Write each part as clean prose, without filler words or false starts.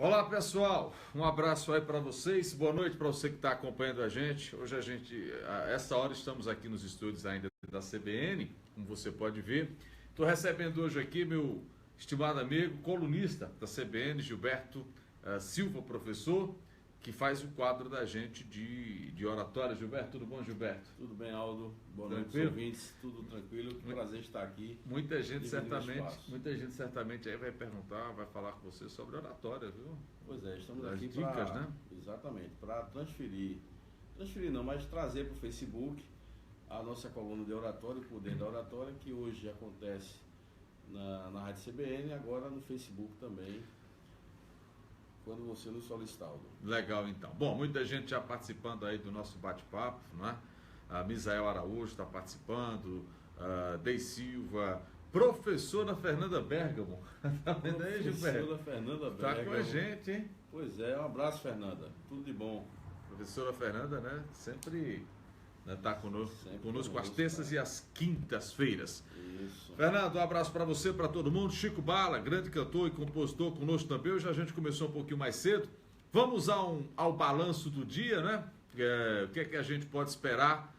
Olá pessoal, um abraço aí para vocês, boa noite para você que está acompanhando a gente. Hoje a essa hora estamos aqui nos estúdios ainda da CBN, como você pode ver. Estou recebendo hoje aqui meu estimado amigo, colunista da CBN, Gilberto Silva, professor, que faz o quadro da gente de oratória. Gilberto, tudo bom, Gilberto? Tudo bem, Aldo? Boa Tranquilo? noite, ouvintes. Tudo tranquilo. Prazer estar aqui. Muita gente certamente aí vai perguntar, vai falar com você sobre oratória, viu? Pois é, estamos As aqui dicas, para, né? exatamente, para transferir não, mas trazer para o Facebook a nossa coluna de oratória, o Poder da Oratória, que hoje acontece na Rádio CBN e agora no Facebook também, quando você nos solicitar, Aldo. Legal, então. Bom, muita gente já participando aí do nosso bate-papo, não é? A Misael Araújo está participando, Dei Silva, professora Fernanda Bergamo. Tá vendo aí, Gilberto? Professora Fernanda Bergamo. Tá com a gente, hein? Pois é, um abraço, Fernanda. Tudo de bom. Professora Fernanda, né? Sempre tá conosco às conosco, terças cara. e às quintas-feiras. Isso. Fernando, um abraço para você, para todo mundo. Chico Bala, grande cantor e compositor conosco também. Hoje a gente começou um pouquinho mais cedo. Vamos ao balanço do dia, né? O que é que a gente pode esperar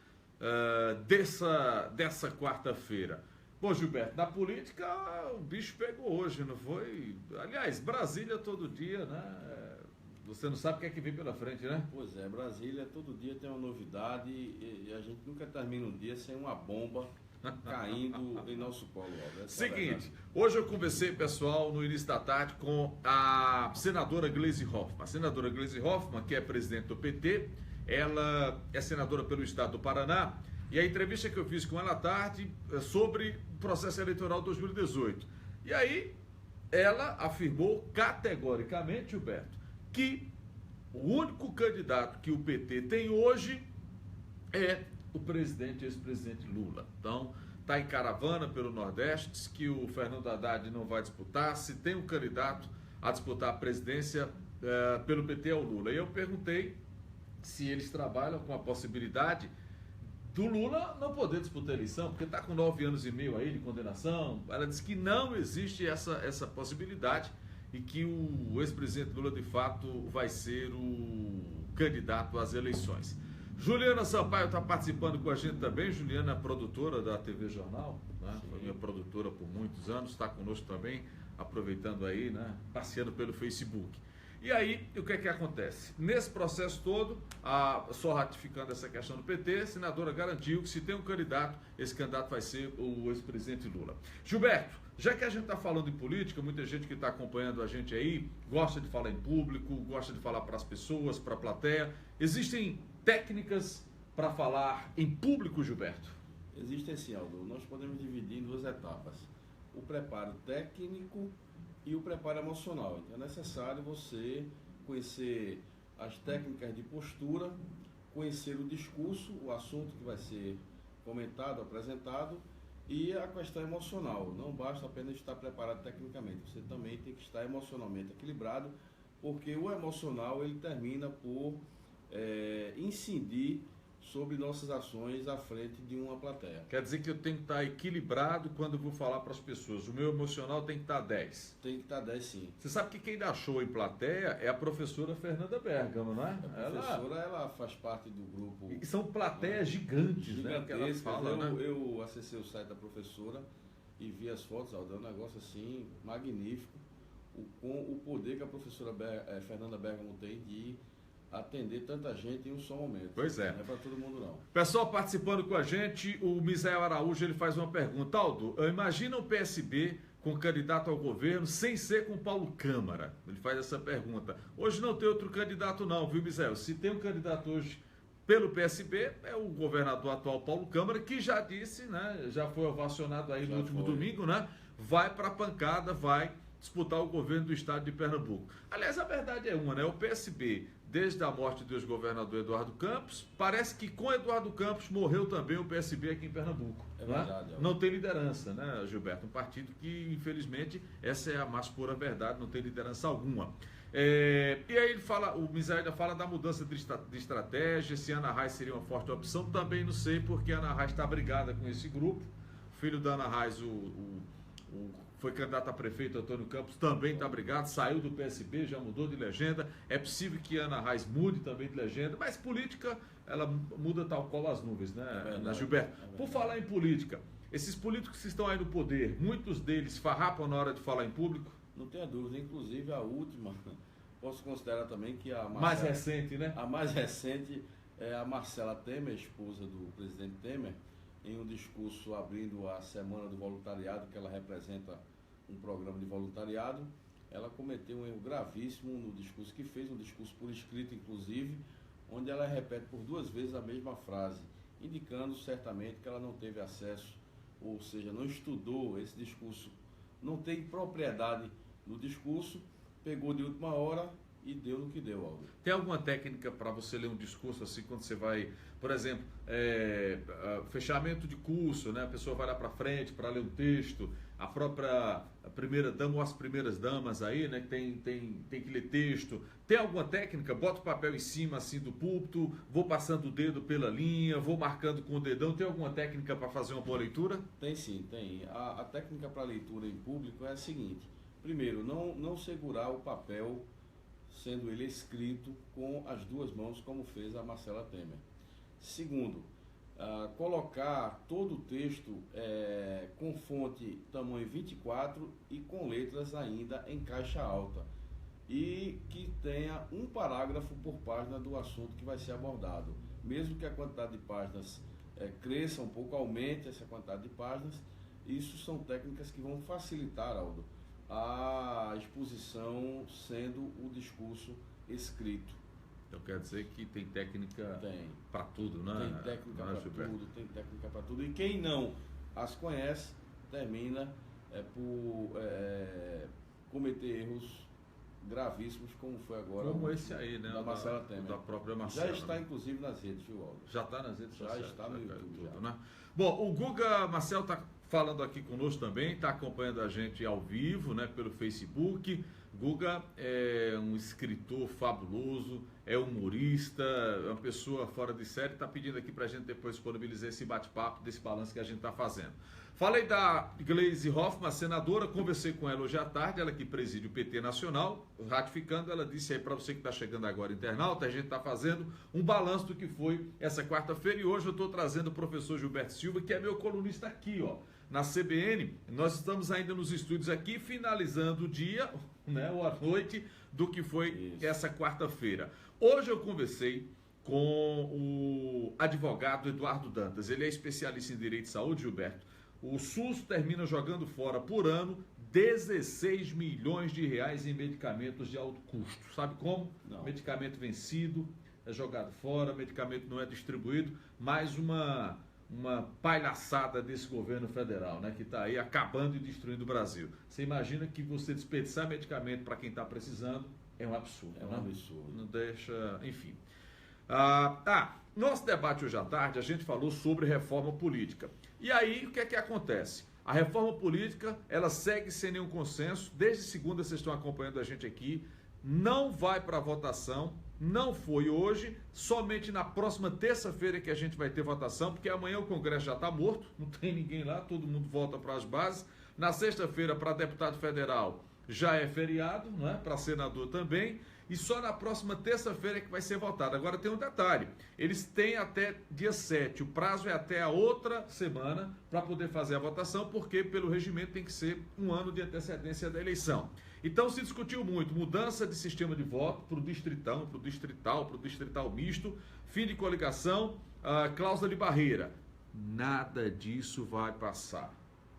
dessa quarta-feira? Bom, Gilberto, na política o bicho pegou hoje, não foi? Aliás, Brasília todo dia, né? Você não sabe o que é que vem pela frente, né? Pois é, Brasília todo dia tem uma novidade e a gente nunca termina um dia sem uma bomba caindo em nosso colo. Essa é a Seguinte, verdade. hoje eu conversei, pessoal, no início da tarde com a senadora Gleisi Hoffmann. A senadora Gleisi Hoffmann, que é presidente do PT, ela é senadora pelo estado do Paraná, e a entrevista que eu fiz com ela à tarde é sobre o processo eleitoral 2018. E aí, ela afirmou categoricamente, Gilberto, que o único candidato que o PT tem hoje é o ex-presidente Lula. Então, está em caravana pelo Nordeste, diz que o Fernando Haddad não vai disputar. Se tem um candidato a disputar a presidência pelo PT é o Lula. E eu perguntei se eles trabalham com a possibilidade do Lula não poder disputar a eleição, porque está com 9 anos e meio aí de condenação. Ela disse que não existe essa possibilidade e que o ex-presidente Lula, de fato, vai ser o candidato às eleições. Juliana Sampaio está participando com a gente também. Juliana é produtora da TV Jornal, né? Foi minha produtora por muitos anos, está conosco também, aproveitando aí, né? Passeando pelo Facebook. E aí, o que é que acontece? Nesse processo todo, só ratificando essa questão do PT, a senadora garantiu que se tem um candidato, esse candidato vai ser o ex-presidente Lula. Gilberto, já que a gente está falando em política, muita gente que está acompanhando a gente aí gosta de falar em público, gosta de falar para as pessoas, para a plateia. Existem técnicas para falar em público, Gilberto? Existem sim, Aldo. Nós podemos dividir em duas etapas. O preparo técnico e o preparo emocional. Então é necessário você conhecer as técnicas de postura, conhecer o discurso, o assunto que vai ser comentado, apresentado, e a questão emocional. Não basta apenas estar preparado tecnicamente, você também tem que estar emocionalmente equilibrado, porque o emocional ele termina por incidir sobre nossas ações à frente de uma plateia. Quer dizer que eu tenho que estar equilibrado quando eu vou falar para as pessoas. O meu emocional tem que estar 10. Tem que estar 10 sim. Você sabe que quem dá show em plateia é a professora Fernanda Bergamo, não é? A professora, ela faz parte do grupo... E são plateias gigantes, né? Que ela fala, eu acessei o site da professora e vi as fotos, é um negócio assim, magnífico. Com o poder que a professora Fernanda Bergamo tem de atender tanta gente em um só momento. Pois é. Não é para todo mundo, não. Pessoal participando com a gente, o Misael Araújo, ele faz uma pergunta. Aldo, imagina o PSB com candidato ao governo sem ser com Paulo Câmara. Ele faz essa pergunta. Hoje não tem outro candidato não, viu, Misael? Se tem um candidato hoje pelo PSB, é o governador atual Paulo Câmara, que já disse, né, já foi ovacionado aí no último domingo, né? Vai para a pancada, vai disputar o governo do estado de Pernambuco. Aliás, a verdade é uma, né? O PSB, desde a morte do ex-governador Eduardo Campos, parece que com Eduardo Campos morreu também o PSB aqui em Pernambuco. É né? verdade. Não tem liderança, né, Gilberto? Um partido que, infelizmente, essa é a mais pura verdade, não tem liderança alguma. E aí ele fala, o Misael ainda fala da mudança de estratégia, se Ana Raiz seria uma forte opção, também não sei, porque a Ana Raiz está brigada com esse grupo. O filho da Ana Raiz, o foi candidato a prefeito, Antônio Campos, também está brigado, saiu do PSB, já mudou de legenda. É possível que Ana Reis mude também de legenda, mas política, ela muda tal qual as nuvens, né, Gilberto? Por falar em política, esses políticos que estão aí no poder, muitos deles farrapam na hora de falar em público? Não tenha dúvida, inclusive a última, posso considerar também que a Marcela, mais recente, né? A mais recente é a Marcela Temer, esposa do presidente Temer, em um discurso abrindo a Semana do Voluntariado, que ela representa um programa de voluntariado. Ela cometeu um erro gravíssimo no discurso que fez, um discurso por escrito, inclusive, onde ela repete por 2 vezes a mesma frase, indicando certamente que ela não teve acesso, ou seja, não estudou esse discurso, não tem propriedade no discurso, pegou de última hora e deu no que deu, Aldo. Tem alguma técnica para você ler um discurso assim, quando você vai, por exemplo, fechamento de curso, né? A pessoa vai lá para frente para ler um texto, a própria primeira dama ou as primeiras damas aí, né? Tem que ler texto. Tem alguma técnica? Bota o papel em cima assim do púlpito, vou passando o dedo pela linha, vou marcando com o dedão. Tem alguma técnica para fazer uma boa leitura? Tem sim, tem. A técnica para leitura em público é a seguinte: primeiro, não segurar o papel sendo ele escrito com as 2 mãos, como fez a Marcela Temer. Segundo, colocar todo o texto com fonte tamanho 24 e com letras ainda em caixa alta. E que tenha um parágrafo por página do assunto que vai ser abordado. Mesmo que a quantidade de páginas cresça um pouco, aumente essa quantidade de páginas, isso são técnicas que vão facilitar, Aldo, a exposição sendo o discurso escrito. Então quer dizer que tem técnica para tudo, né? Tem técnica para tudo, tem técnica para tudo. E quem não as conhece, termina por cometer erros gravíssimos, como foi agora. Como esse aí, né? Da Marcela Temer. Da própria Marcela. Já está, inclusive, nas redes, viu, Aldo? Já está nas redes sociais? Já está no YouTube. Tudo, né? Bom, o Guga Marcel está falando aqui conosco também, está acompanhando a gente ao vivo, né, pelo Facebook. Guga é um escritor fabuloso, é humorista, é uma pessoa fora de série, está pedindo aqui para a gente depois disponibilizar esse bate-papo desse balanço que a gente está fazendo. Falei da Gleisi Hoffmann, senadora, conversei com ela hoje à tarde, ela que preside o PT Nacional, ratificando, ela disse aí para você que está chegando agora, internauta, a gente está fazendo um balanço do que foi essa quarta-feira e hoje eu estou trazendo o professor Gilberto Silva, que é meu colunista aqui, ó, na CBN. Nós estamos ainda nos estúdios aqui, finalizando o dia, né, ou a noite, do que foi essa quarta-feira. Hoje eu conversei com o advogado Eduardo Dantas, ele é especialista em direito de saúde, Gilberto. O SUS termina jogando fora por ano 16 milhões de reais em medicamentos de alto custo. Sabe como? Não. Medicamento vencido, é jogado fora, medicamento não é distribuído, mais uma palhaçada desse governo federal, né, que está aí acabando e destruindo o Brasil. Você imagina que você desperdiçar medicamento para quem está precisando é um absurdo. É um absurdo. Não deixa, enfim. Nosso debate hoje à tarde, a gente falou sobre reforma política. E aí, o que é que acontece? A reforma política, ela segue sem nenhum consenso. Desde segunda, vocês estão acompanhando a gente aqui. Não vai para votação. Não foi hoje. Somente na próxima terça-feira que a gente vai ter votação, porque amanhã o Congresso já está morto. Não tem ninguém lá, todo mundo volta para as bases. Na sexta-feira, para deputado federal, já é feriado, não é? Para senador também. E só na próxima terça-feira é que vai ser votado. Agora tem um detalhe, eles têm até dia 7, o prazo é até a outra semana para poder fazer a votação, porque pelo regimento tem que ser 1 ano de antecedência da eleição. Então se discutiu muito, mudança de sistema de voto para o distritão, para o distrital, para o distrital misto, fim de coligação, cláusula de barreira. Nada disso vai passar.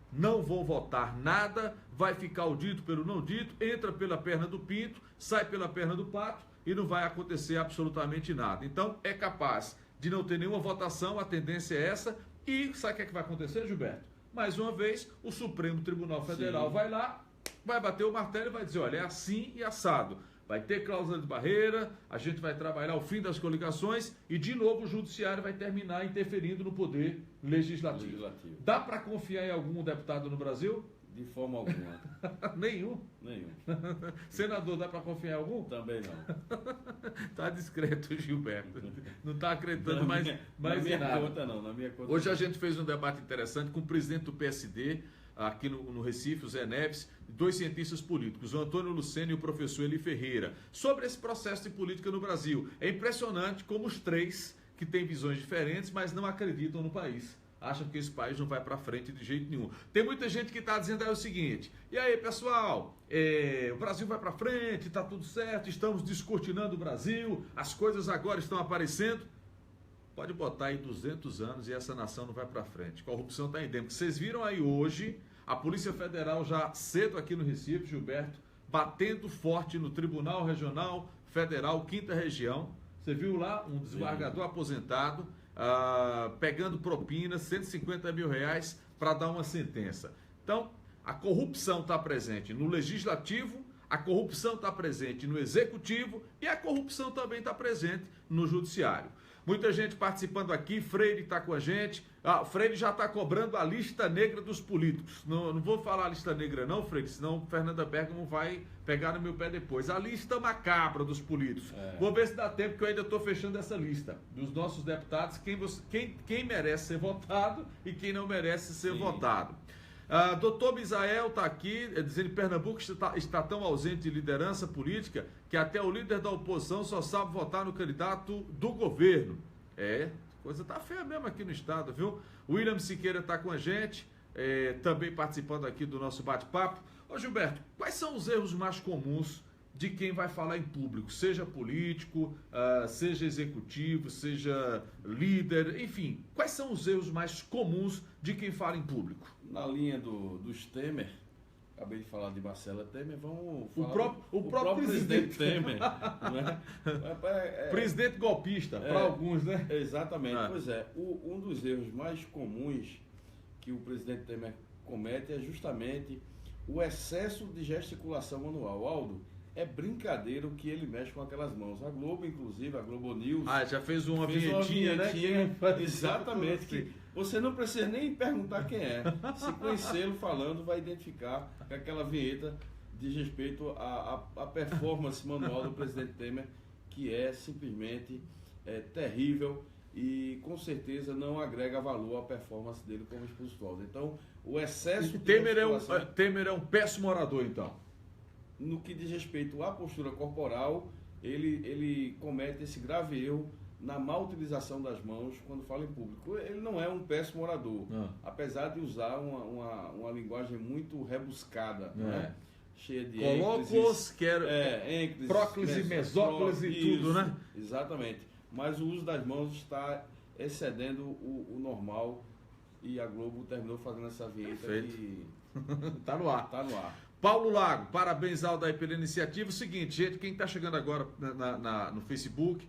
Não vão votar nada, vai ficar o dito pelo não dito, entra pela perna do pinto, sai pela perna do pato e não vai acontecer absolutamente nada. Então é capaz de não ter nenhuma votação, a tendência é essa. E sabe o que é que vai acontecer, Gilberto? Mais uma vez, o Supremo Tribunal Federal vai lá, vai bater o martelo e vai dizer, olha, é assim e assado. Vai ter cláusula de barreira, a gente vai trabalhar o fim das coligações e, de novo, o judiciário vai terminar interferindo no poder legislativo. Dá para confiar em algum deputado no Brasil? De forma alguma. Nenhum? Nenhum. Senador, dá para confiar em algum? Também não. Tá discreto, Gilberto. Não está acreditando mais na minha em nada. Conta, não. Na minha conta, hoje não. A gente fez um debate interessante com o presidente do PSD, aqui no Recife, o Zé Neves, 2 cientistas políticos, o Antônio Luceno e o professor Eli Ferreira, sobre esse processo de política no Brasil. É impressionante como os 3, que têm visões diferentes, mas não acreditam no país. Acham que esse país não vai para frente de jeito nenhum. Tem muita gente que está dizendo aí o seguinte: e aí, pessoal, o Brasil vai para frente, está tudo certo, estamos descortinando o Brasil, as coisas agora estão aparecendo. Pode botar aí 200 anos e essa nação não vai para frente. Corrupção está endêmica. Vocês viram aí hoje a Polícia Federal já cedo aqui no Recife, Gilberto, batendo forte no Tribunal Regional Federal, 5ª Região. Você viu lá um desembargador aposentado pegando propina, 150 mil reais para dar uma sentença. Então, a corrupção está presente no Legislativo, a corrupção está presente no Executivo e a corrupção também está presente no Judiciário. Muita gente participando aqui, Freire está com a gente. Freire já está cobrando a lista negra dos políticos. Não vou falar a lista negra não, Freire, senão Fernanda Bergamo vai pegar no meu pé depois. A lista macabra dos políticos. Vou ver se dá tempo, que eu ainda estou fechando essa lista dos nossos deputados, quem merece ser votado e quem não merece ser votado. Doutor Misael está aqui, dizendo que Pernambuco está tão ausente de liderança política que até o líder da oposição só sabe votar no candidato do governo. Coisa tá feia mesmo aqui no estado, viu? William Siqueira está com a gente, também participando aqui do nosso bate-papo. Ô Gilberto, quais são os erros mais comuns de quem vai falar em público, seja político, seja executivo, seja líder, enfim, quais são os erros mais comuns de quem fala em público? Na linha dos Temer, acabei de falar de Marcela Temer, vamos falar o próprio presidente Temer, né? Presidente golpista, para alguns, né? Exatamente, pois é, um dos erros mais comuns que o presidente Temer comete é justamente o excesso de gesticulação manual. Aldo, é brincadeira o que ele mexe com aquelas mãos. A Globo, inclusive, a Globo News... já fez uma vinhetinha, né? Exatamente. Que você não precisa nem perguntar quem é. Se conhecê-lo falando, vai identificar que aquela vinheta diz respeito à performance manual do presidente Temer, que é simplesmente terrível e, com certeza, não agrega valor à performance dele como expositor. Então, o excesso de Temer é um péssimo orador, então. No que diz respeito à postura corporal, ele comete esse grave erro na má utilização das mãos quando fala em público. Ele não é um péssimo orador, apesar de usar uma linguagem muito rebuscada, né? Cheia de colóquios, próclise, mesóclise e tudo, né? Exatamente. Mas o uso das mãos está excedendo o normal e a Globo terminou fazendo essa vinheta. Tá no ar. Tá no ar. Paulo Lago, parabéns, Aldair, pela iniciativa. O seguinte, gente, quem está chegando agora no Facebook,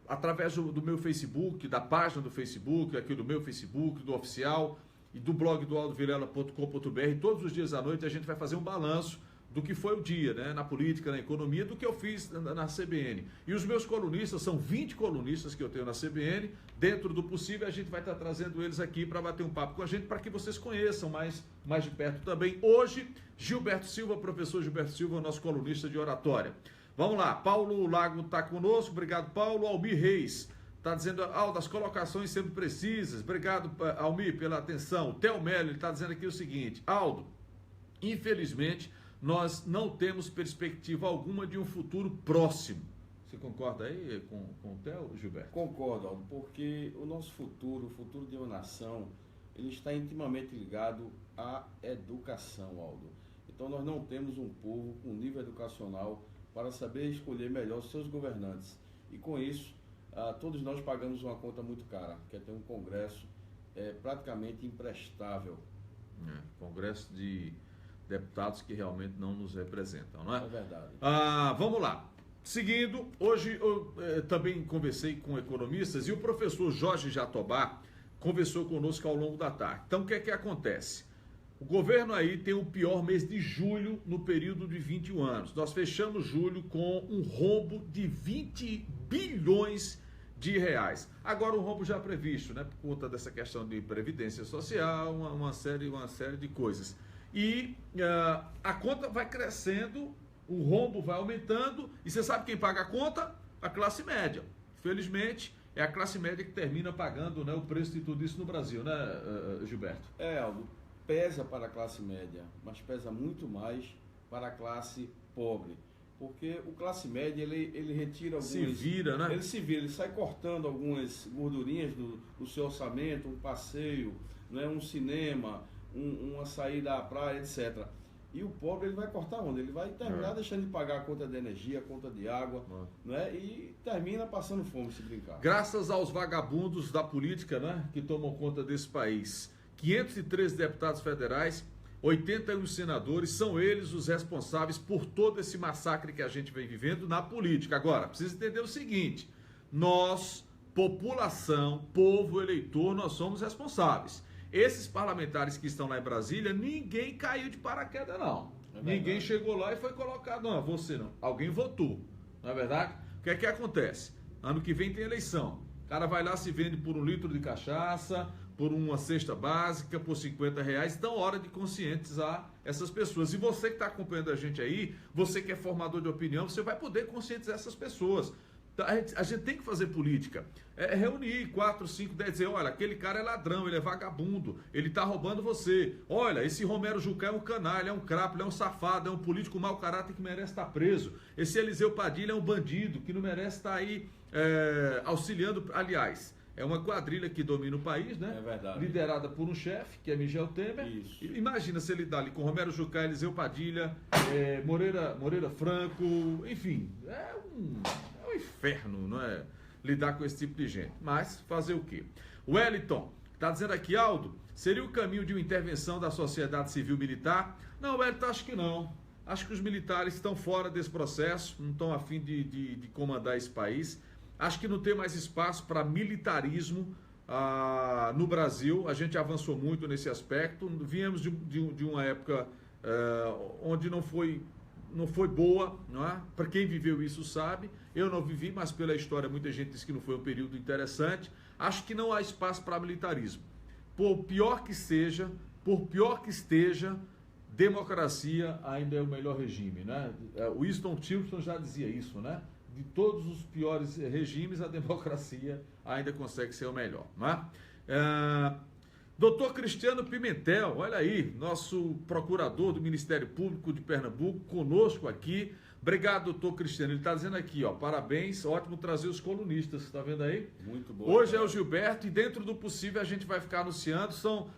através do meu Facebook, da página do Facebook, aqui do meu Facebook, do oficial e do blog do aldovilela.com.br, todos os dias à noite a gente vai fazer um balanço do que foi o dia, né, na política, na economia, do que eu fiz na CBN. E os meus colunistas, são 20 colunistas que eu tenho na CBN, dentro do possível a gente vai estar trazendo eles aqui para bater um papo com a gente, para que vocês conheçam mais de perto também. Hoje, Gilberto Silva, professor Gilberto Silva, nosso colunista de oratória. Vamos lá, Paulo Lago está conosco, obrigado Paulo. Almir Reis está dizendo, Aldo, as colocações sempre precisas, obrigado Almir pela atenção. Theo Melo está dizendo aqui o seguinte, Aldo, infelizmente nós não temos perspectiva alguma de um futuro próximo. Você concorda aí com o Theo, Gilberto? Concordo, Aldo, porque o nosso futuro, o futuro de uma nação, ele está intimamente ligado à educação, Aldo. Então nós não temos um povo com nível educacional para saber escolher melhor os seus governantes. E com isso, todos nós pagamos uma conta muito cara, que é ter um Congresso praticamente imprestável. Congresso de deputados que realmente não nos representam, não é? É verdade. Vamos lá. Seguindo, hoje eu também conversei com economistas e o professor Jorge Jatobá conversou conosco ao longo da tarde. Então, o que é que acontece? O governo aí tem o pior mês de julho no período de 21 anos. Nós fechamos julho com um rombo de 20 bilhões de reais. Agora o rombo já previsto, né? Por conta dessa questão de previdência social, uma série de coisas. E a conta vai crescendo, o rombo vai aumentando, e você sabe quem paga a conta? A classe média. Felizmente, é a classe média que termina pagando, né, o preço de tudo isso no Brasil, né, Gilberto? Aldo, pesa para a classe média, mas pesa muito mais para a classe pobre. Porque o classe média, ele retira alguns... Se vira, né? Ele se vira, ele sai cortando algumas gordurinhas do seu orçamento, um passeio, né, um cinema, uma saída à praia, etc. E o pobre, ele vai cortar onde? Ele vai terminar deixando de pagar a conta de energia, a conta de água, né? E termina passando fome, se brincar. Graças aos vagabundos da política, né, que tomam conta desse país. 513 deputados federais, 81 senadores, são eles os responsáveis por todo esse massacre que a gente vem vivendo na política. Agora, precisa entender o seguinte: nós, população, povo, eleitor, nós somos responsáveis. Esses parlamentares que estão lá em Brasília, ninguém caiu de paraquedas, não. Ninguém chegou lá e foi colocado, não, você não. Alguém votou, não é verdade? O que é que acontece? Ano que vem tem eleição. O cara vai lá, se vende por 1 litro de cachaça, por uma cesta básica, por R$50. Então, hora de conscientizar essas pessoas. E você que está acompanhando a gente aí, você que é formador de opinião, você vai poder conscientizar essas pessoas. A gente tem que fazer política. Reunir 4, 5, 10, dizer, olha, aquele cara é ladrão, ele é vagabundo, ele está roubando você. Olha, esse Romero Jucá é um canalha, é um crápula, é um safado, é um político mau caráter que merece estar preso. Esse Eliseu Padilha é um bandido que não merece estar aí auxiliando. Aliás, é uma quadrilha que domina o país, né? É verdade. Liderada por um chefe, que é Michel Temer. Isso. Imagina se ele dá ali com Romero Jucá, Eliseu Padilha, Moreira Franco, enfim, é um inferno, não é? Lidar com esse tipo de gente. Mas fazer o quê? O Wellington está dizendo aqui, Aldo, seria o caminho de uma intervenção da sociedade civil militar? Não, Wellington, acho que não. Acho que os militares estão fora desse processo, não estão a fim de comandar esse país. Acho que não tem mais espaço para militarismo no Brasil. A gente avançou muito nesse aspecto. Viemos de uma época onde não foi boa, não é? Para quem viveu isso sabe. Eu não vivi, mas pela história muita gente diz que não foi um período interessante. Acho que não há espaço para militarismo. Por pior que esteja, democracia ainda é o melhor regime, né? O Winston Churchill já dizia isso, né? De todos os piores regimes, a democracia ainda consegue ser o melhor, né? Doutor Cristiano Pimentel, olha aí, nosso procurador do Ministério Público de Pernambuco, conosco aqui. Obrigado, doutor Cristiano. Ele está dizendo aqui, ó, parabéns, ótimo trazer os colunistas, está vendo aí? Muito bom. Hoje é o Gilberto e dentro do possível a gente vai ficar anunciando, são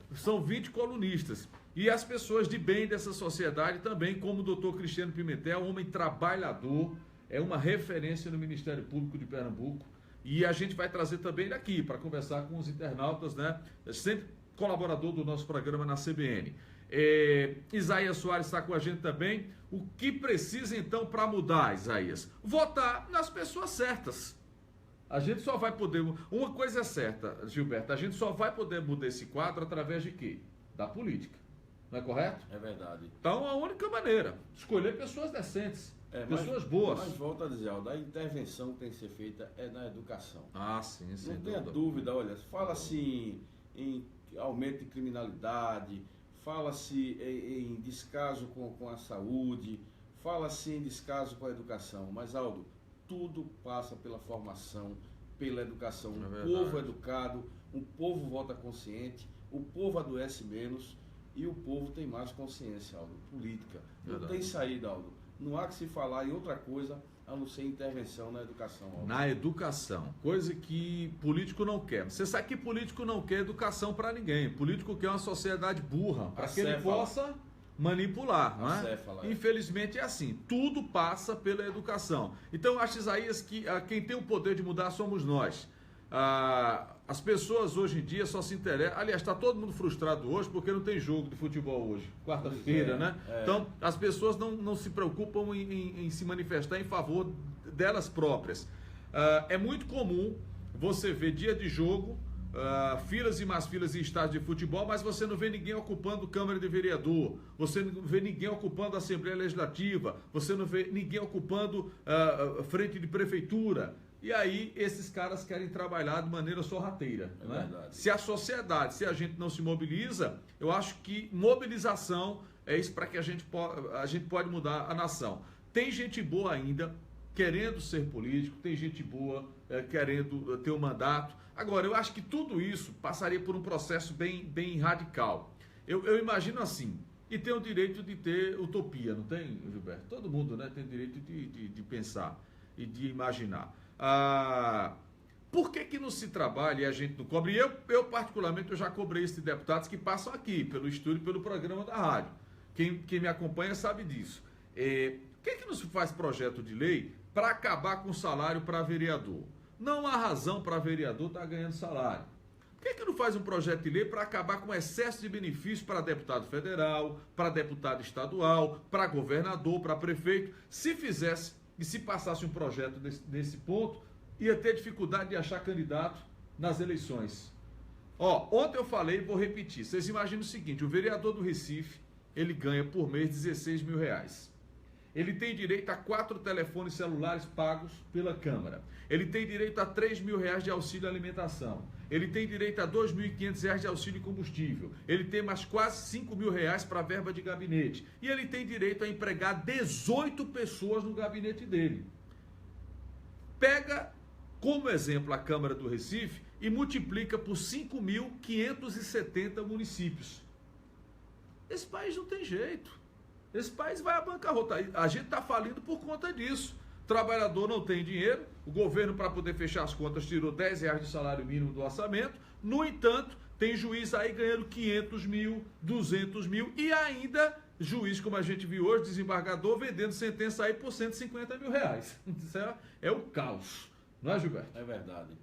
20 colunistas. E as pessoas de bem dessa sociedade também, como o doutor Cristiano Pimentel, homem trabalhador, é uma referência no Ministério Público de Pernambuco. E a gente vai trazer também ele aqui para conversar com os internautas, né? Sempre colaborador do nosso programa na CBN. Isaías Soares está com a gente também. O que precisa então para mudar, Isaías? Votar nas pessoas certas. A gente só vai poder... Uma coisa é certa, Gilberto, a gente só vai poder mudar esse quadro através de quê? Da política. Não é correto? É verdade. Então, a única maneira, escolher pessoas decentes, pessoas boas. Mas volta a dizer, a intervenção que tem que ser feita é na educação. Ah, sim, sim. Não tenha dúvida, olha, fala-se em aumento de criminalidade, fala-se em descaso com a saúde, fala-se em descaso com a educação, mas, Aldo, tudo passa pela formação, pela educação. Um povo educado, um povo vota consciente, o povo adoece menos e o povo tem mais consciência, Aldo, política. Não tem saída, Aldo. Não há que se falar em outra coisa a não ser intervenção na educação, Aldo. Na educação, coisa que político não quer. Você sabe que político não quer educação para ninguém. Político quer uma sociedade burra, para que ele possa manipular, não é? Infelizmente é assim, tudo passa pela educação. Então eu acho, Isaías, que quem tem o poder de mudar somos nós. As pessoas hoje em dia só se interessam. Aliás, está todo mundo frustrado hoje porque não tem jogo de futebol hoje, quarta-feira, né? Então, as pessoas não se preocupam em se manifestar em favor delas próprias. É muito comum você ver dia de jogo, filas e mais filas em estádio de futebol, mas você não vê ninguém ocupando Câmara de Vereador, você não vê ninguém ocupando a Assembleia Legislativa, você não vê ninguém ocupando frente de prefeitura. E aí esses caras querem trabalhar de maneira sorrateira, né? Se a sociedade, se a gente não se mobiliza, eu acho que mobilização é isso para que a gente pode mudar a nação. Tem gente boa ainda querendo ser político, tem gente boa querendo ter um mandato. Agora, eu acho que tudo isso passaria por um processo bem radical. Eu imagino assim, e tem o direito de ter utopia, não tem, Gilberto? Todo mundo, né, tem o direito de pensar e de imaginar. Por que não se trabalha e a gente não cobra? E eu particularmente, eu já cobrei esses deputados que passam aqui, pelo estúdio, pelo programa da rádio. Quem me acompanha sabe disso. Por que não se faz projeto de lei para acabar com o salário para vereador? Não há razão para vereador estar ganhando salário. Por que não faz um projeto de lei para acabar com o excesso de benefícios para deputado federal, para deputado estadual, para governador, para prefeito? Se fizesse e se passasse um projeto nesse ponto, ia ter dificuldade de achar candidato nas eleições. Ontem eu falei e vou repetir. Vocês imaginam o seguinte, o vereador do Recife, ele ganha por mês 16 mil reais. Ele tem direito a 4 telefones celulares pagos pela Câmara. Ele tem direito a 3 mil reais de auxílio alimentação. Ele tem direito a 2.500 reais de auxílio combustível. Ele tem mais quase 5 mil reais para verba de gabinete. E ele tem direito a empregar 18 pessoas no gabinete dele. Pega como exemplo a Câmara do Recife e multiplica por 5.570 municípios. Esse país não tem jeito. Esse país vai à bancarrota. A gente está falindo por conta disso. O trabalhador não tem dinheiro, o governo, para poder fechar as contas, tirou 10 reais de salário mínimo do orçamento. No entanto, tem juiz aí ganhando 500 mil, 200 mil e ainda juiz, como a gente viu hoje, desembargador, vendendo sentença aí por 150 mil reais. Isso é o caos. Não é, Gilberto? É verdade.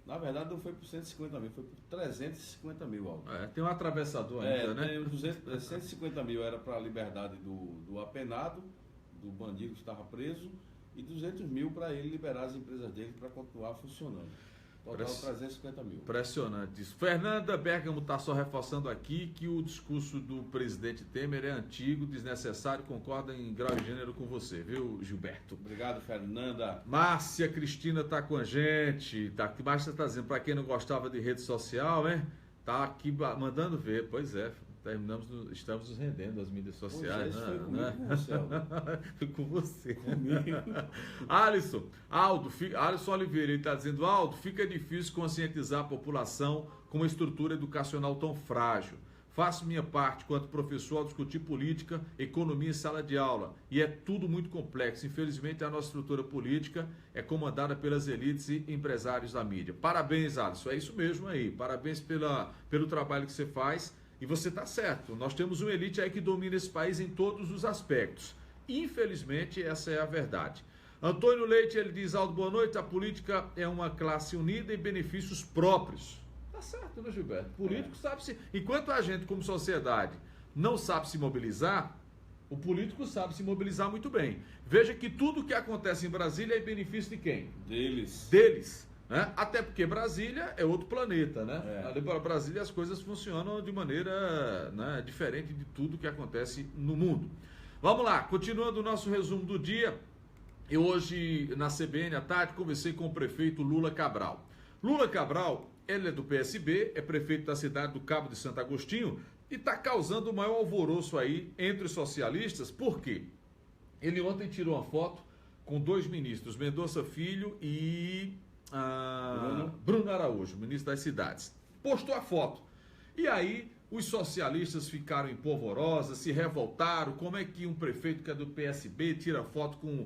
Na verdade, não foi por 150 mil, foi por 350 mil, Aldo. Tem um atravessador ainda, né? 150 mil era para a liberdade do apenado, do bandido que estava preso, e 200 mil para ele liberar as empresas dele para continuar funcionando. Total 350 mil. Impressionante isso. Fernanda Bergamo está só reforçando aqui que o discurso do presidente Temer é antigo, desnecessário, concorda em grau e gênero com você, viu, Gilberto? Obrigado, Fernanda. Márcia Cristina está com a gente. Márcia está dizendo, para quem não gostava de rede social, né? Tá aqui mandando ver. Pois é, estamos nos rendendo às mídias sociais. Pois é, foi com você, Aldo. Foi com você. Comigo. Alisson Oliveira, ele está dizendo, Aldo, fica difícil conscientizar a população com uma estrutura educacional tão frágil. Faço minha parte quanto professor ao discutir política, economia em sala de aula. E é tudo muito complexo. Infelizmente, a nossa estrutura política é comandada pelas elites e empresários da mídia. Parabéns, Alisson. É isso mesmo aí. Parabéns pelo trabalho que você faz. E você está certo. Nós temos uma elite aí que domina esse país em todos os aspectos. Infelizmente, essa é a verdade. Antônio Leite, ele diz, Aldo, boa noite. A política é uma classe unida em benefícios próprios. Tá certo, né, Gilberto? Político sabe se... Enquanto a gente, como sociedade, não sabe se mobilizar, o político sabe se mobilizar muito bem. Veja que tudo que acontece em Brasília é em benefício de quem? Deles. Né? Até porque Brasília é outro planeta, né? Ali para Brasília as coisas funcionam de maneira, né, diferente de tudo que acontece no mundo. Vamos lá, continuando o nosso resumo do dia. Eu hoje, na CBN à tarde, conversei com o prefeito Lula Cabral. Lula Cabral, ele é do PSB, é prefeito da cidade do Cabo de Santo Agostinho e está causando o maior alvoroço aí entre os socialistas. Por quê? Ele ontem tirou uma foto com 2 ministros, Mendonça Filho e Bruno Araújo, ministro das cidades. Postou a foto. E aí os socialistas ficaram em polvorosa, se revoltaram. Como é que um prefeito que é do PSB tira foto com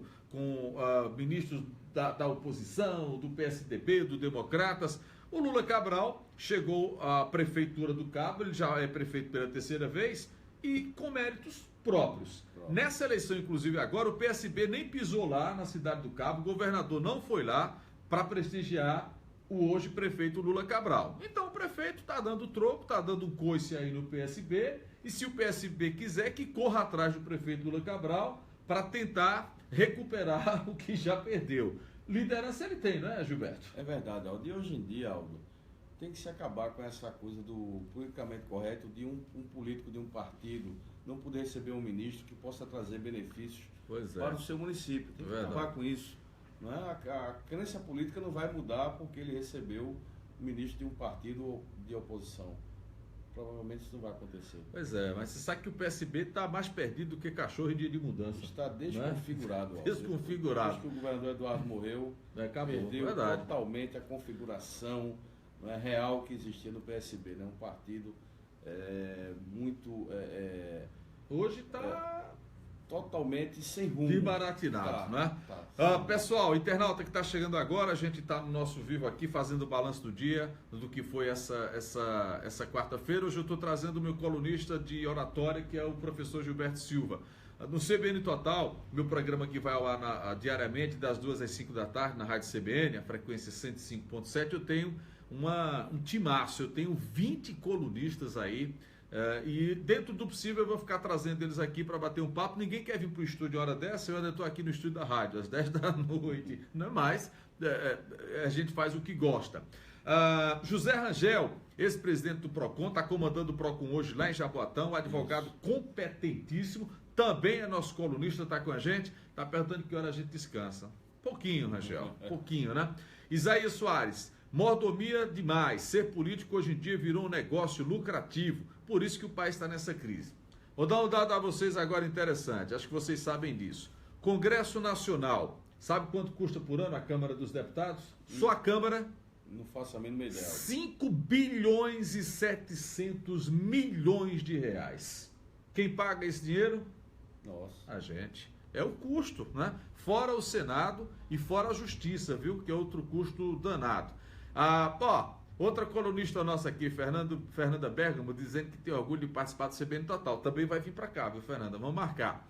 ministros da oposição, do PSDB, do Democratas? O Lula Cabral chegou à prefeitura do Cabo, ele já é prefeito pela 3ª vez e com méritos próprios. Nessa eleição, inclusive agora, o PSB nem pisou lá na cidade do Cabo, o governador não foi lá para prestigiar o hoje prefeito Lula Cabral. Então o prefeito está dando troco, está dando um coice aí no PSB, e se o PSB quiser, que corra atrás do prefeito Lula Cabral para tentar recuperar o que já perdeu. Liderança ele tem, não é, Gilberto? É verdade, Aldo. E hoje em dia, Aldo, tem que se acabar com essa coisa do politicamente correto de um político de um partido não poder receber um ministro que possa trazer benefícios para o seu município. Tem que acabar com isso. Não é? A crença política não vai mudar porque ele recebeu um ministro de um partido de oposição. Provavelmente isso não vai acontecer. Pois é, mas você sabe que o PSB está mais perdido do que cachorro em dia de mudança. Está desconfigurado. Né? Desconfigurado. Desde que o governador Eduardo morreu, perdeu totalmente a configuração, não é, real que existia no PSB. Né? Um partido muito... Hoje está... totalmente sem rumo. Desbaratinado, né? Pessoal, internauta que está chegando agora, a gente está no nosso vivo aqui fazendo o balanço do dia, do que foi essa quarta-feira. Hoje eu estou trazendo o meu colunista de oratória, que é o professor Gilberto Silva. No CBN Total, meu programa que vai ao ar diariamente, das 2 às 5 da tarde, na Rádio CBN, a frequência 105.7, eu tenho um timaço, eu tenho 20 colunistas aí, e dentro do possível eu vou ficar trazendo eles aqui para bater um papo. Ninguém quer vir para o estúdio hora dessa, eu ainda estou aqui no estúdio da rádio, às 10 da noite, não é mais, a gente faz o que gosta. José Rangel, ex-presidente do PROCON, está comandando o PROCON hoje lá em Jaboatão, advogado competentíssimo, também é nosso colunista, está com a gente, está perguntando que hora a gente descansa. Pouquinho, Rangel, pouquinho, né? Isaías Soares, mordomia demais, ser político hoje em dia virou um negócio lucrativo, por isso que o país está nessa crise. Vou dar um dado a vocês agora interessante, acho que vocês sabem disso. Congresso Nacional, sabe quanto custa por ano a Câmara dos Deputados? Só a Câmara... Não faço a mínima ideia. 5 bilhões e 700 milhões de reais. Quem paga esse dinheiro? Nossa. A gente. É o custo, né? Fora o Senado e fora a Justiça, viu? Que é outro custo danado. Outra colunista nossa aqui, Fernanda Bergamo, dizendo que tem orgulho de participar do CBN Total. Também vai vir para cá, viu, Fernanda? Vamos marcar.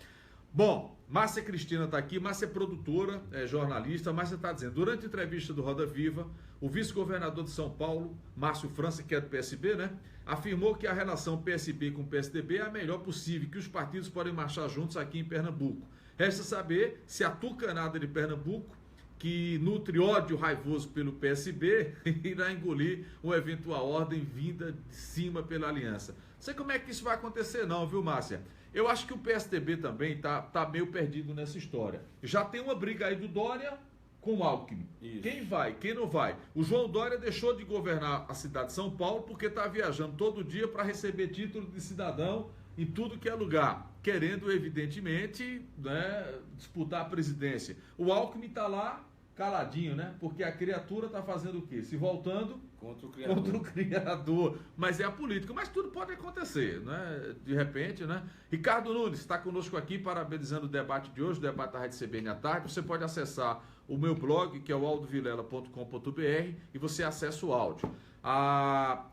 Bom, Márcia Cristina está aqui, Márcia é produtora, é jornalista. Márcia está dizendo, durante a entrevista do Roda Viva, o vice-governador de São Paulo, Márcio França, que é do PSB, né, afirmou que a relação PSB com PSDB é a melhor possível, que os partidos podem marchar juntos aqui em Pernambuco. Resta saber se a tucanada de Pernambuco, que nutre ódio raivoso pelo PSB, irá engolir uma eventual ordem vinda de cima pela aliança. Não sei como é que isso vai acontecer não, viu, Márcia? Eu acho que o PSDB também tá meio perdido nessa história. Já tem uma briga aí do Dória com o Alckmin. Isso. Quem vai, quem não vai? O João Dória deixou de governar a cidade de São Paulo porque está viajando todo dia para receber título de cidadão em tudo que é lugar, querendo, evidentemente, né, disputar a presidência. O Alckmin está lá caladinho, né? Porque a criatura está fazendo o quê? Se voltando contra o criador. Mas é a política. Mas tudo pode acontecer, né? De repente, né? Ricardo Nunes está conosco aqui, parabenizando o debate de hoje, o debate da Rádio CBN à tarde. Você pode acessar o meu blog, que é o aldovilela.com.br, e você acessa o áudio.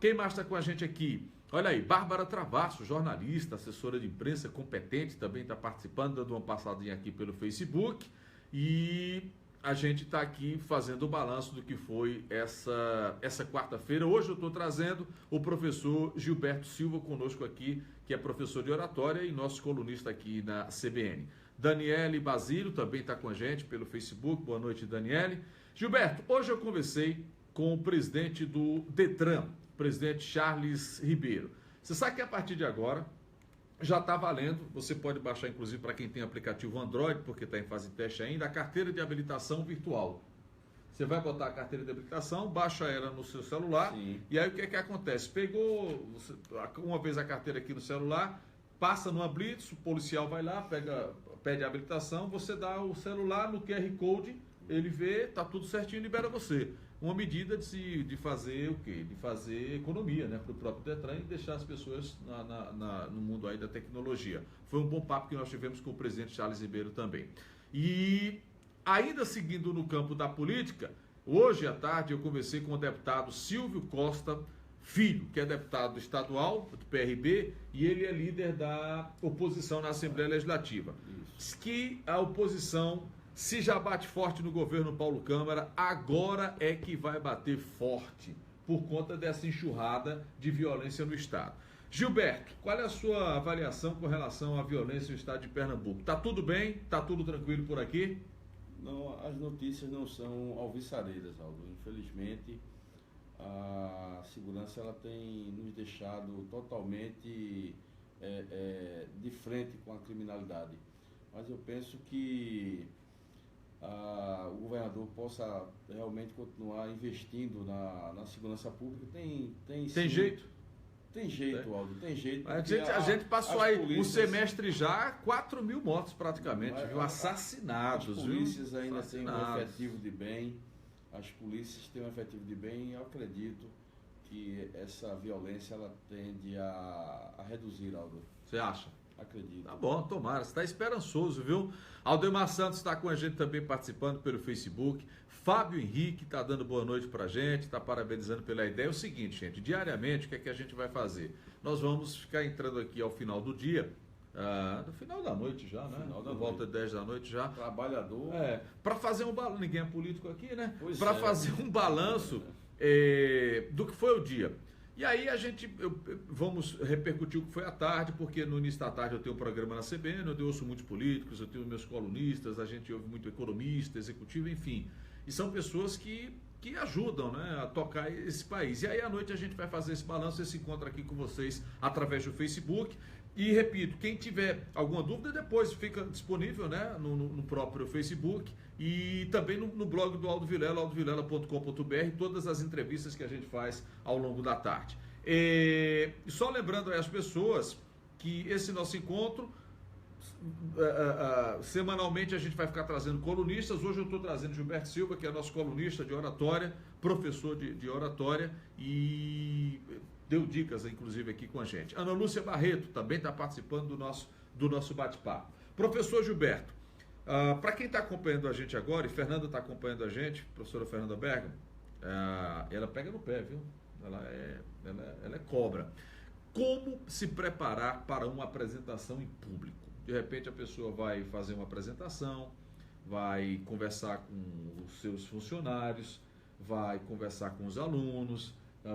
Quem mais está com a gente aqui? Olha aí, Bárbara Travasso, jornalista, assessora de imprensa competente, também está participando, dando uma passadinha aqui pelo Facebook. E a gente está aqui fazendo o balanço do que foi essa quarta-feira. Hoje eu estou trazendo o professor Gilberto Silva conosco aqui, que é professor de oratória e nosso colunista aqui na CBN. Daniele Basílio também está com a gente pelo Facebook. Boa noite, Daniele. Gilberto, hoje eu conversei com o presidente do Detran, o presidente Charles Ribeiro. Você sabe que a partir de agora já está valendo, você pode baixar inclusive para quem tem aplicativo Android, porque está em fase de teste ainda, a carteira de habilitação virtual. Você vai botar a carteira de habilitação, baixa ela no seu celular. Sim. E aí o que é que acontece? Pegou uma vez a carteira aqui no celular, passa numa blitz, o policial vai lá, pede a habilitação, você dá o celular no QR Code, ele vê, tá tudo certinho e libera você. Uma medida de fazer o quê? De fazer economia, né, para o próprio Detran e deixar as pessoas no mundo aí da tecnologia. Foi um bom papo que nós tivemos com o presidente Charles Ribeiro também. E ainda seguindo no campo da política, hoje à tarde eu conversei com o deputado Silvio Costa Filho, que é deputado estadual do PRB e ele é líder da oposição na Assembleia Legislativa. Diz que a oposição, se já bate forte no governo Paulo Câmara, agora é que vai bater forte por conta dessa enxurrada de violência no Estado. Gilberto, qual é a sua avaliação com relação à violência no Estado de Pernambuco? Está tudo bem? Está tudo tranquilo por aqui? Não, as notícias não são alvissareiras, Aldo. Infelizmente, a segurança ela tem nos deixado totalmente de frente com a criminalidade. Mas eu penso que o governador possa realmente continuar investindo na segurança pública. Tem jeito? Tem jeito, Aldo, tem jeito. A gente passou aí um semestre já, 4 mil mortos praticamente, viu? Assassinados. As polícias ainda têm um efetivo de bem, as polícias têm um efetivo de bem e eu acredito que essa violência ela tende a reduzir, Aldo. Você acha? Acredito. Tá bom, tomara. Você está esperançoso, viu? Aldemar Santos está com a gente também participando pelo Facebook. Fábio Henrique está dando boa noite para a gente, está parabenizando pela ideia. É o seguinte, gente, diariamente, o que é que a gente vai fazer? Nós vamos ficar entrando aqui ao final do dia, no final da noite já, né? Por volta de 10 da noite já. Trabalhador. Para fazer um balanço, ninguém é político aqui, né? Para fazer um balanço do que foi o dia. E aí vamos repercutir o que foi à tarde, porque no início da tarde eu tenho um programa na CBN, eu ouço muitos políticos, eu tenho meus colunistas, a gente ouve muito economista, executivo, enfim. E são pessoas que ajudam, né, a tocar esse país. E aí à noite a gente vai fazer esse balanço, esse encontro aqui com vocês através do Facebook. E repito, quem tiver alguma dúvida, depois fica disponível, né, no próprio Facebook e também no blog do Aldo Vilela, aldovilela.com.br, todas as entrevistas que a gente faz ao longo da tarde. E só lembrando aí as pessoas que esse nosso encontro, semanalmente a gente vai ficar trazendo colunistas. Hoje eu estou trazendo Gilberto Silva, que é nosso colunista de oratória, professor de oratória e deu dicas, inclusive, aqui com a gente. Ana Lúcia Barreto também está participando do nosso bate-papo. Professor Gilberto, para quem está acompanhando a gente agora, e Fernanda está acompanhando a gente, professora Fernanda Bergamo, ela pega no pé, viu? Ela é cobra. Como se preparar para uma apresentação em público? De repente a pessoa vai fazer uma apresentação, vai conversar com os seus funcionários, vai conversar com os alunos,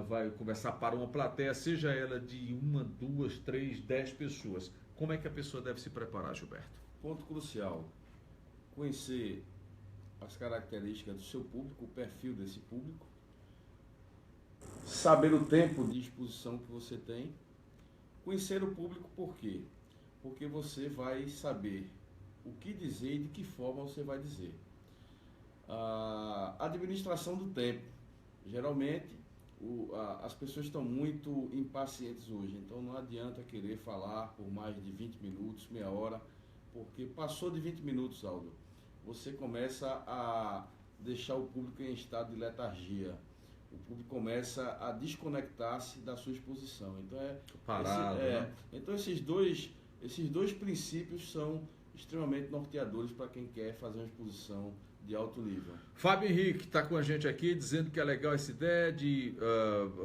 vai conversar para uma plateia, seja ela de 1, 2, 3, 10 pessoas. Como é que a pessoa deve se preparar, Gilberto? Ponto crucial: conhecer as características do seu público, o perfil desse público, saber o tempo de exposição que você tem, conhecer o público. Por quê? Porque você vai saber o que dizer e de que forma você vai dizer. A administração do tempo. Geralmente, as pessoas estão muito impacientes hoje, então não adianta querer falar por mais de 20 minutos, meia hora, porque passou de 20 minutos, Aldo, você começa a deixar o público em estado de letargia. O público começa a desconectar-se da sua exposição. Então, parado, né? Então esses dois princípios são extremamente norteadores para quem quer fazer uma exposição de alto nível. Fábio Henrique está com a gente aqui, dizendo que é legal essa ideia de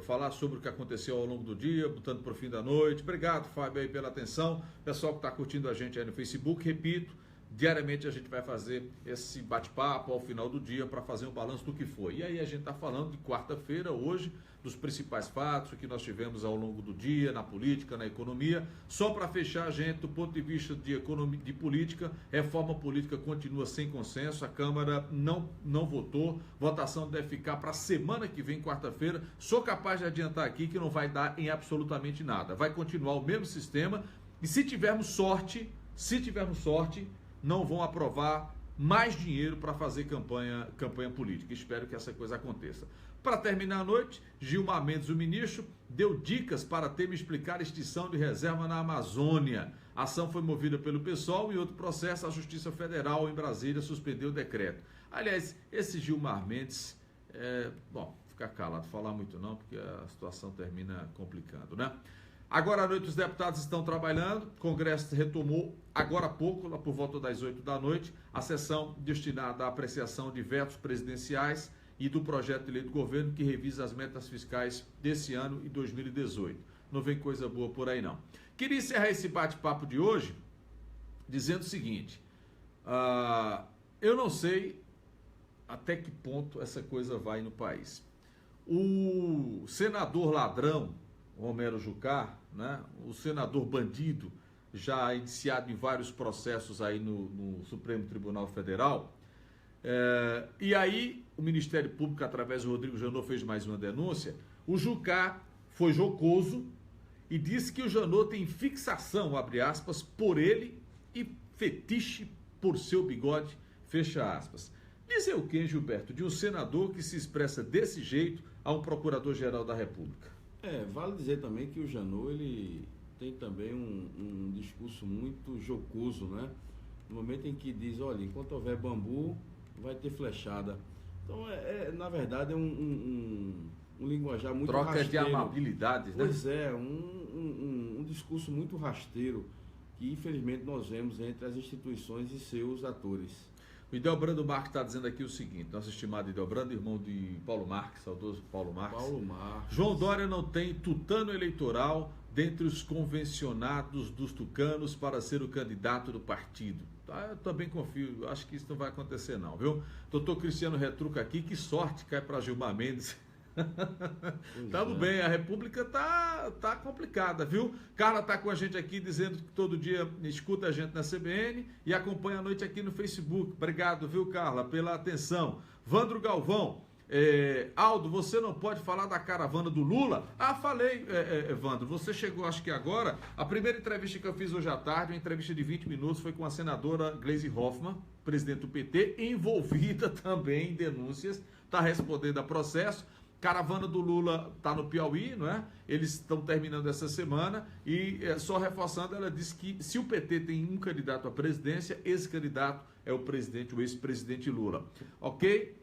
falar sobre o que aconteceu ao longo do dia, botando para o fim da noite. Obrigado, Fábio, aí pela atenção. Pessoal que está curtindo a gente aí no Facebook, repito, diariamente a gente vai fazer esse bate-papo ao final do dia para fazer um balanço do que foi. E aí a gente está falando de quarta-feira, hoje, dos principais fatos que nós tivemos ao longo do dia, na política, na economia. Só para fechar, gente, do ponto de vista de economia, de política, reforma política continua sem consenso, a Câmara não votou, votação deve ficar para a semana que vem, quarta-feira. Sou capaz de adiantar aqui que não vai dar em absolutamente nada. Vai continuar o mesmo sistema e se tivermos sorte, não vão aprovar mais dinheiro para fazer campanha política. Espero que essa coisa aconteça. Para terminar a noite, Gilmar Mendes, o ministro, deu dicas para Temer explicar a extinção de reserva na Amazônia. A ação foi movida pelo PSOL e outro processo, a Justiça Federal em Brasília suspendeu o decreto. Aliás, esse Gilmar Mendes, ficar calado, falar muito não, porque a situação termina complicando, né? Agora à noite os deputados estão trabalhando, o Congresso retomou agora há pouco, lá por volta das 8 da noite, a sessão destinada à apreciação de vetos presidenciais e do projeto de lei do governo que revisa as metas fiscais desse ano e 2018. Não vem coisa boa por aí não. Queria encerrar esse bate-papo de hoje dizendo o seguinte, eu não sei até que ponto essa coisa vai no país. O senador ladrão, Romero Jucá, né, o senador bandido, já iniciado em vários processos aí no Supremo Tribunal Federal, e aí o Ministério Público, através do Rodrigo Janot, fez mais uma denúncia. O Jucá foi jocoso e disse que o Janot tem fixação, abre aspas, por ele e fetiche por seu bigode, fecha aspas. Dizer o que, Gilberto, de um senador que se expressa desse jeito a um procurador-geral da República? Vale dizer também que o Janot, ele tem também um discurso muito jocoso, né? No momento em que diz, olha, enquanto houver bambu, vai ter flechada. Então, na verdade, é um linguajar muito Troca rasteiro. de amabilidades, né? Pois é, um discurso muito rasteiro que infelizmente nós vemos entre as instituições e seus atores. O Idelbrando Marques está dizendo aqui o seguinte, nosso estimado Idelbrando, irmão de Paulo Marques, saudoso Paulo Marques. Paulo Marques. João Dória não tem tutano eleitoral dentre os convencionados dos tucanos para ser o candidato do partido. Tá, eu também confio, acho que isso não vai acontecer não, viu? Doutor Cristiano retruca aqui, que sorte cai para Gilmar Mendes. Tamo bem, a República tá complicada, viu? Carla tá com a gente aqui dizendo que todo dia escuta a gente na CBN e acompanha a noite aqui no Facebook. Obrigado, viu, Carla, pela atenção. Vandro Galvão, Aldo, você não pode falar da caravana do Lula? Ah, falei, Vandro, você chegou acho que agora. A primeira entrevista que eu fiz hoje à tarde, uma entrevista de 20 minutos, foi com a senadora Gleisi Hoffmann, presidente do PT, envolvida também em denúncias, está respondendo a processo. Caravana do Lula está no Piauí, não é? Eles estão terminando essa semana e só reforçando, ela disse que se o PT tem um candidato à presidência, esse candidato é o presidente, o ex-presidente Lula. Ok?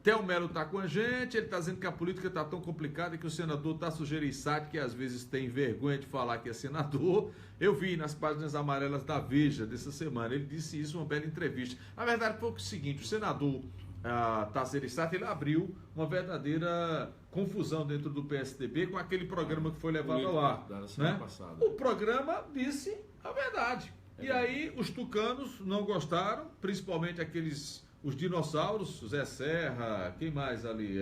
Theo Melo está com a gente, ele está dizendo que a política está tão complicada que o senador está sujeiriçado, que às vezes tem vergonha de falar que é senador. Eu vi nas páginas amarelas da Veja dessa semana, ele disse isso em uma bela entrevista. Na verdade foi o seguinte, o senador Tasso Sato, ele abriu uma verdadeira confusão dentro do PSDB com aquele programa que foi levado ao ar, né? O programa disse a verdade. E aí os tucanos não gostaram, principalmente os dinossauros, Zé Serra, quem mais ali?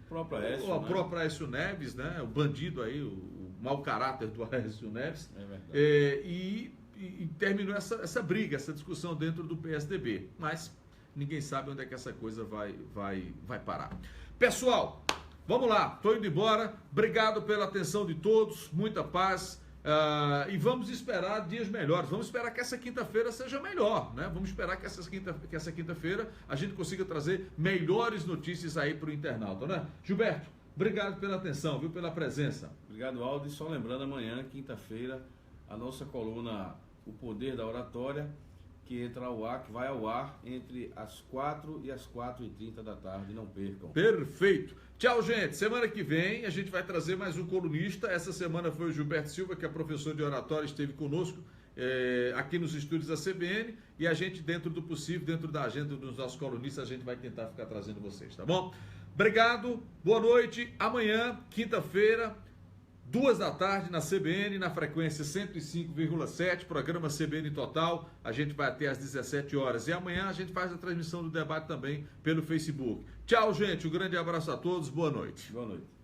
O próprio Aécio Neves, né? O bandido aí, o mau caráter do Aécio Neves. É verdade. E terminou essa briga, essa discussão dentro do PSDB. Mas ninguém sabe onde é que essa coisa vai parar. Pessoal, vamos lá, estou indo embora. Obrigado pela atenção de todos, muita paz. E vamos esperar dias melhores. Vamos esperar que essa quinta-feira seja melhor, né? Vamos esperar que essa quinta-feira a gente consiga trazer melhores notícias aí para o internauta, né? Gilberto, obrigado pela atenção, viu? Pela presença. Obrigado, Aldo. E só lembrando, amanhã, quinta-feira, a nossa coluna O Poder da Oratória, que vai ao ar entre as 4 e as 4h30 da tarde, não percam. Perfeito. Tchau, gente. Semana que vem a gente vai trazer mais um colunista. Essa semana foi o Gilberto Silva, que é professor de oratória, esteve conosco aqui nos estúdios da CBN, e a gente, dentro do possível, dentro da agenda dos nossos colunistas, a gente vai tentar ficar trazendo vocês, tá bom? Obrigado, boa noite. Amanhã, quinta-feira, 2 da tarde na CBN, na frequência 105,7, programa CBN Total, a gente vai até às 17 horas. E amanhã a gente faz a transmissão do debate também pelo Facebook. Tchau, gente, um grande abraço a todos, boa noite. Boa noite.